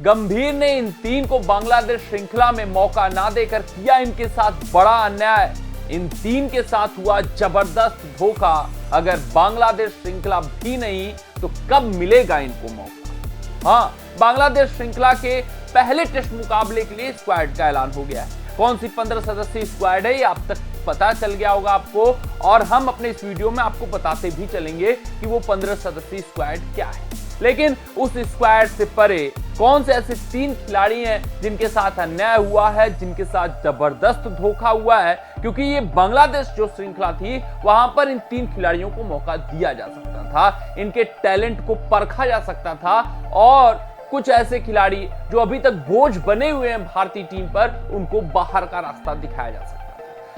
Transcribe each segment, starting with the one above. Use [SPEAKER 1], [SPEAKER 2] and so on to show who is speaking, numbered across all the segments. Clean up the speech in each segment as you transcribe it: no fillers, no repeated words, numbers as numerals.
[SPEAKER 1] गंभीर ने इन तीन को बांग्लादेश श्रृंखला में मौका ना देकर किया इनके साथ बड़ा अन्याय। इन तीन के साथ हुआ जबरदस्त धोखा। अगर बांग्लादेश श्रृंखला भी नहीं तो कब मिलेगा इनको मौका? हाँ, बांग्लादेश श्रृंखला के पहले टेस्ट मुकाबले के लिए स्क्वाड का ऐलान हो गया है। कौन सी 15 सदस्यीय स्क्वाड है ये अब तक पता चल गया होगा आपको, और हम अपने इस वीडियो में आपको बताते भी चलेंगे कि वो 15 सदस्यीय स्क्वाड क्या है। लेकिन उस स्क्वाड से परे कौन से ऐसे तीन खिलाड़ी हैं जिनके साथ अन्याय हुआ है, जिनके साथ जबरदस्त धोखा हुआ है? क्योंकि ये बांग्लादेश जो श्रृंखला थी वहां पर इन तीन खिलाड़ियों को मौका दिया जा सकता था, इनके टैलेंट को परखा जा सकता था, और कुछ ऐसे खिलाड़ी जो अभी तक बोझ बने हुए हैं भारतीय टीम पर, उनको बाहर का रास्ता दिखाया जा सकता था।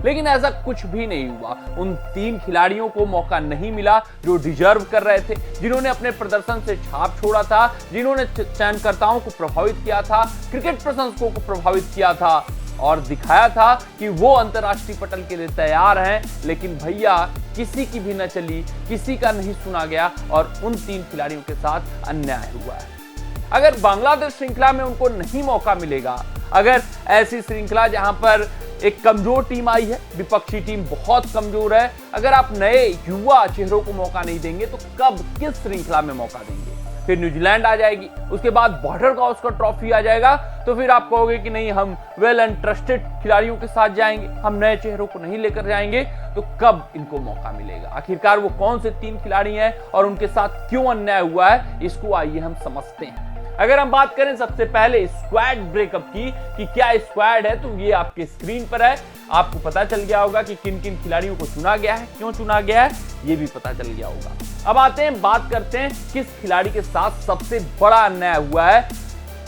[SPEAKER 1] लेकिन ऐसा कुछ भी नहीं हुआ। उन तीन खिलाड़ियों को मौका नहीं मिला जो डिजर्व कर रहे थे, जिन्होंने अपने प्रदर्शन से छाप छोड़ा था, जिन्होंने चयनकर्ताओं को प्रभावित किया था, क्रिकेट प्रशंसकों को प्रभावित किया था और दिखाया था कि वो अंतर्राष्ट्रीय पटल के लिए तैयार हैं। लेकिन भैया किसी की भी न चली, किसी का नहीं सुना गया और उन तीन खिलाड़ियों के साथ अन्याय हुआ है। अगर बांग्लादेश श्रृंखला में उनको नहीं मौका मिलेगा, अगर ऐसी श्रृंखला जहां पर एक कमजोर टीम आई है, विपक्षी टीम बहुत कमजोर है, अगर आप नए युवा चेहरों को मौका नहीं देंगे तो कब किस श्रृंखला में मौका देंगे? फिर न्यूजीलैंड आ जाएगी, उसके बाद बॉर्डर गावस्कर ट्रॉफी आ जाएगा, तो फिर आप कहोगे कि नहीं, हम वेल एंड ट्रस्टेड खिलाड़ियों के साथ जाएंगे, हम नए चेहरों को नहीं लेकर जाएंगे। तो कब इनको मौका मिलेगा? आखिरकार वो कौन से तीन खिलाड़ी हैं और उनके साथ क्यों अन्याय हुआ है, इसको आइए हम समझते हैं। अगर हम बात करें सबसे पहले स्क्वाड ब्रेकअप की कि क्या स्क्वाड है, तो ये आपके स्क्रीन पर है। आपको पता चल गया होगा कि किन किन खिलाड़ियों को चुना गया है, क्यों चुना गया है, ये भी पता चल गया होगा। अब आते हैं, बात करते हैं किस खिलाड़ी के साथ सबसे बड़ा अन्याय हुआ है।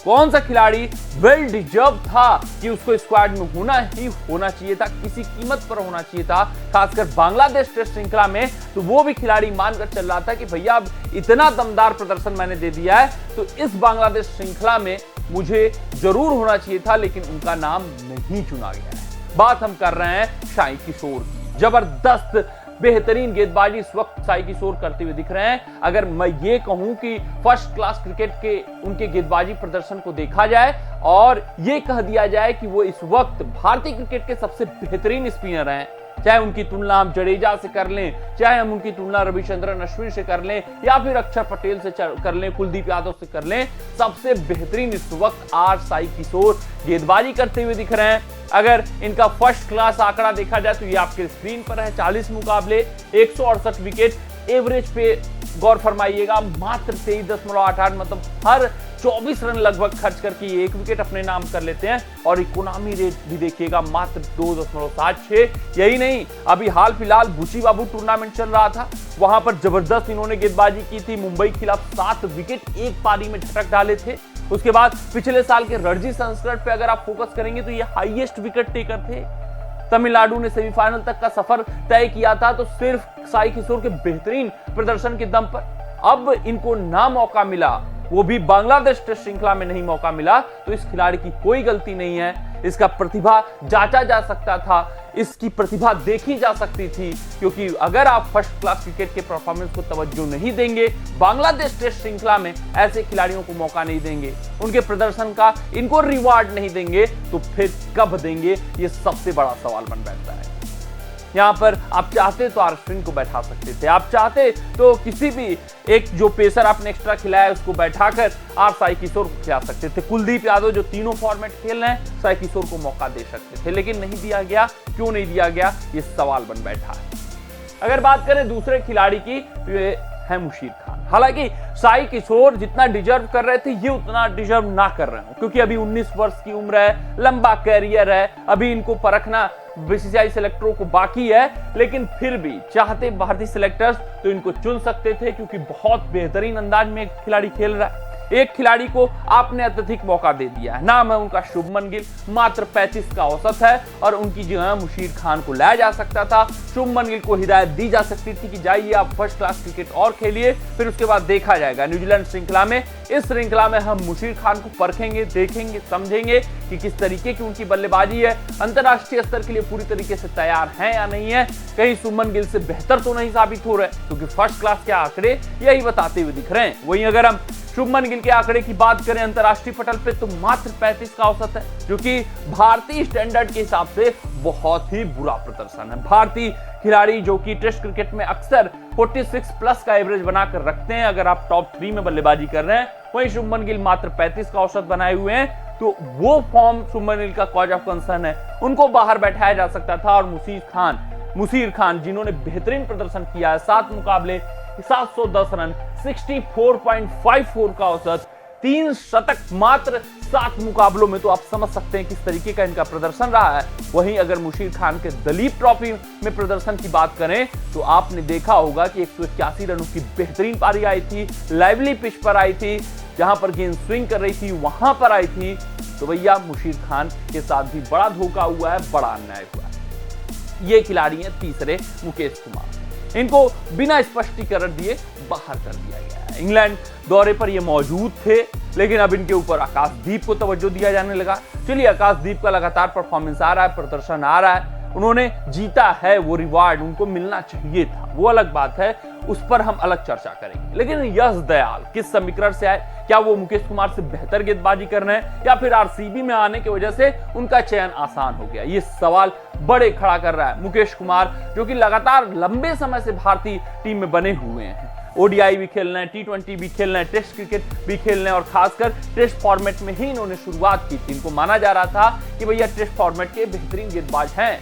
[SPEAKER 1] कौन सा खिलाड़ी वेल डिजर्व था कि उसको स्क्वाड में होना चाहिए था, किसी कीमत पर होना चाहिए था, खासकर बांग्लादेश टेस्ट श्रृंखला में। तो वो भी खिलाड़ी मानकर चल रहा था कि भैया अब इतना दमदार प्रदर्शन मैंने दे दिया है तो इस बांग्लादेश श्रृंखला में मुझे जरूर होना चाहिए था, लेकिन उनका नाम नहीं चुना गया है। बात हम कर रहे हैं साई किशोर की। जबरदस्त बेहतरीन गेंदबाजी इस वक्त साई किशोर करते हुए दिख रहे हैं। अगर मैं ये कहूं कि फर्स्ट क्लास क्रिकेट के उनके गेंदबाजी प्रदर्शन को देखा जाए और ये कह दिया जाए कि वो इस वक्त भारतीय क्रिकेट के सबसे बेहतरीन स्पिनर हैं, चाहे उनकी तुलना हम जडेजा से कर लें, चाहे हम उनकी तुलना रविचंद्रन अश्विन से कर लें, या फिर अक्षर पटेल से कर लें, कुलदीप यादव से कर लें, सबसे बेहतरीन इस वक्त आज साई किशोर गेंदबाजी करते हुए दिख रहे हैं। अगर इनका फर्स्ट क्लास आंकड़ा देखा जाए तो ये आपके स्क्रीन पर है। 40 मुकाबले, 168 विकेट, एवरेज पे गौर फरमाइएगा मात्र 23.88, मतलब हर 24 रन लगभग खर्च करके ये एक विकेट अपने नाम कर लेते हैं। और इकोनॉमी रेट भी देखिएगा मात्र 2.76। यही नहीं, अभी हाल फिलहाल बुची बाबू टूर्नामेंट चल रहा था, वहां पर जबरदस्त इन्होंने गेंदबाजी की थी। मुंबई के खिलाफ 7 विकेट एक पारी में झटक डाले थे। उसके बाद पिछले साल के रणजी संस्करण पे अगर आप फोकस करेंगे तो ये हाईएस्ट विकेट टेकर थे। तमिलनाडु ने सेमीफाइनल तक का सफर तय किया था तो सिर्फ साई किशोर के बेहतरीन प्रदर्शन के दम पर। अब इनको ना मौका मिला, वो भी बांग्लादेश टेस्ट श्रृंखला में नहीं मौका मिला, तो इस खिलाड़ी की कोई गलती नहीं है। इसका प्रतिभा जांचा जा सकता था, इसकी प्रतिभा देखी जा सकती थी, क्योंकि अगर आप फर्स्ट क्लास क्रिकेट के परफॉर्मेंस को तवज्जो नहीं देंगे, बांग्लादेश टेस्ट श्रृंखला में ऐसे खिलाड़ियों को मौका नहीं देंगे, उनके प्रदर्शन का इनको रिवार्ड नहीं देंगे, तो फिर कब देंगे, ये सबसे बड़ा सवाल बन बैठता है। यहाँ पर आप चाहते तो अश्विन को बैठा सकते थे, आप चाहते तो किसी भी एक जो पेसर आपने एक्स्ट्रा खिलाया उसको बैठाकर आप साई किशोर को खिला सकते थे। कुलदीप यादव जो तीनों फॉर्मेट खेल रहे हैं, साई किशोर को मौका दे सकते थे, लेकिन नहीं दिया गया। क्यों नहीं दिया गया, ये सवाल बन बैठा है। अगर बात करें दूसरे खिलाड़ी की, ये है मुशीर खान। हालांकि साई किशोर जितना डिजर्व कर रहे थे ये उतना डिजर्व ना कर रहे हो, क्योंकि अभी 19 वर्ष की उम्र है, लंबा कैरियर है, अभी इनको परखना बीसीसीआई सिलेक्टरों को बाकी है। लेकिन फिर भी चाहते भारतीय सिलेक्टर्स तो इनको चुन सकते थे, क्योंकि बहुत बेहतरीन अंदाज में एक खिलाड़ी खेल रहा है। एक खिलाड़ी को आपने अत्यधिक मौका दे दिया है, नाम है उनका शुभमन गिल, मात्र 35 का औसत है और उनकी जगह मुशीर खान को लाया जा सकता था। शुभमन गिल को हिदायत दी जा सकती थी कि जाइए आप फर्स्ट क्लास क्रिकेट और खेलिए, फिर उसके बाद देखा जाएगा न्यूजीलैंड श्रृंखला में। इस श्रृंखला में हम मुशीर खान को परखेंगे, देखेंगे, समझेंगे कि किस तरीके की उनकी बल्लेबाजी है, अंतरराष्ट्रीय स्तर के लिए पूरी तरीके से तैयार है या नहीं है, कहीं शुभमन गिल से बेहतर तो नहीं साबित हो रहे, क्योंकि फर्स्ट क्लास के आंकड़े यही बताते हुए दिख रहे हैं। वहीं अगर हम शुभमन गिल के आंकड़े की बात करें अंतरराष्ट्रीय पटल पे तो मात्र 35 का औसत है, जो कि भारतीय स्टैंडर्ड के हिसाब से बहुत ही बुरा प्रदर्शन है। भारतीय खिलाड़ी जो कि टेस्ट क्रिकेट में अक्सर 46 प्लस का एवरेज बनाकर रखते हैं, अगर आप टॉप 3 में बल्लेबाजी कर रहे हैं, वहीं शुभमन गिल मात्र 35 का औसत बनाए हुए हैं। तो वो फॉर्म शुभमन गिल का कॉज ऑफ कंसर्न है, उनको बाहर बैठाया जा सकता था। और मुशीर खान जिन्होंने बेहतरीन प्रदर्शन किया है, 7 मुकाबले 710 रन, 64.54 का औसत, 3 शतक मात्र 7 मुकाबलों में, तो आप समझ सकते हैं किस तरीके का इनका प्रदर्शन रहा है। वहीं अगर मुशीर खान के दलीप ट्रॉफी में प्रदर्शन की बात करें तो आपने देखा होगा कि 181 रनों की बेहतरीन पारी आई थी, लाइवली पिच पर आई थी, जहां पर गेंद स्विंग कर रही थी वहां पर आई थी। तो भैया मुशीर खान के साथ भी बड़ा धोखा हुआ है, बड़ा अन्याय हुआ है। ये खिलाड़ी हैं तीसरे मुकेश कुमार, इनको बिना स्पष्टीकरण दिए बाहर कर दिया गया है। इंग्लैंड दौरे पर ये मौजूद थे, लेकिन अब इनके ऊपर आकाशदीप को तवज्जो दिया जाने लगा। चलिए, आकाशदीप का लगातार परफॉर्मेंस आ रहा है, प्रदर्शन आ रहा है, उन्होंने जीता है, वो रिवार्ड उनको मिलना चाहिए था, वो अलग बात है, उस पर हम अलग चर्चा करेंगे। लेकिन यश दयाल किस समीकरण से आए? क्या वो मुकेश कुमार से बेहतर गेंदबाजी कर रहे हैं, या फिर आरसीबी में आने की वजह से उनका चयन आसान हो गया? ये सवाल बड़े खड़ा कर रहा है मुकेश कुमार, जो कि लगातार लंबे समय से भारतीय टीम में बने हुए हैं। ओडीआई भी खेल रहे हैं, T20 भी खेल रहे हैं, टेस्ट क्रिकेट भी खेल रहे हैं, और खासकर टेस्ट फॉर्मेट में ही इन्होंने शुरुआत की थी। इनको माना जा रहा था कि भैया टेस्ट फॉर्मेट के बेहतरीन गेंदबाज हैं,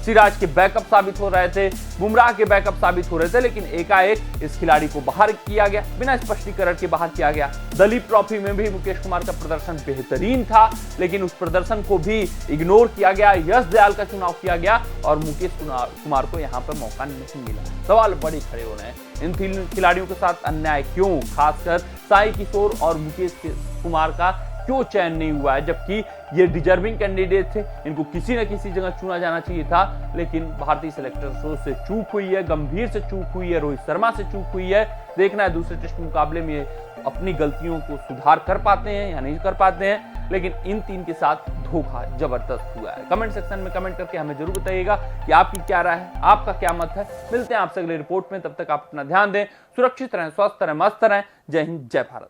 [SPEAKER 1] सिराज के बैकअप साबित हो रहे थे, बुमराह के बैकअप साबित हो रहे थे, लेकिन एकाएक इस खिलाड़ी को बाहर किया गया, बिना स्पष्टीकरण के बाहर किया गया। दलीप ट्रॉफी में भी मुकेश कुमार का प्रदर्शन बेहतरीन था, लेकिन उस प्रदर्शन को भी इग्नोर किया गया, यश दयाल का चुनाव किया गया और मुकेश कुमार को यहां पर मौका नहीं मिला। सवाल बड़े खड़े हो रहे हैं, इन तीन खिलाड़ियों के साथ अन्याय क्यों? खासकर साई किशोर और मुकेश कुमार का क्यों चयन नहीं हुआ है, जबकि ये डिजर्विंग कैंडिडेट थे, इनको किसी न किसी जगह चुना जाना चाहिए था। लेकिन भारतीय सिलेक्टर्स से चूक हुई है, गंभीर से चूक हुई है, रोहित शर्मा से चूक हुई है। देखना है दूसरे टेस्ट मुकाबले में अपनी गलतियों को सुधार कर पाते हैं या नहीं कर पाते हैं। लेकिन इन तीन के साथ धोखा जबरदस्त हुआ है। कमेंट सेक्शन में कमेंट करके हमें जरूर बताइएगा कि आपकी क्या राय है, आपका क्या मत है। मिलते हैं आपसे अगले रिपोर्ट में, तब तक आप अपना ध्यान दें, सुरक्षित रहें, स्वस्थ रहें, मस्त रहें। जय हिंद, जय भारत।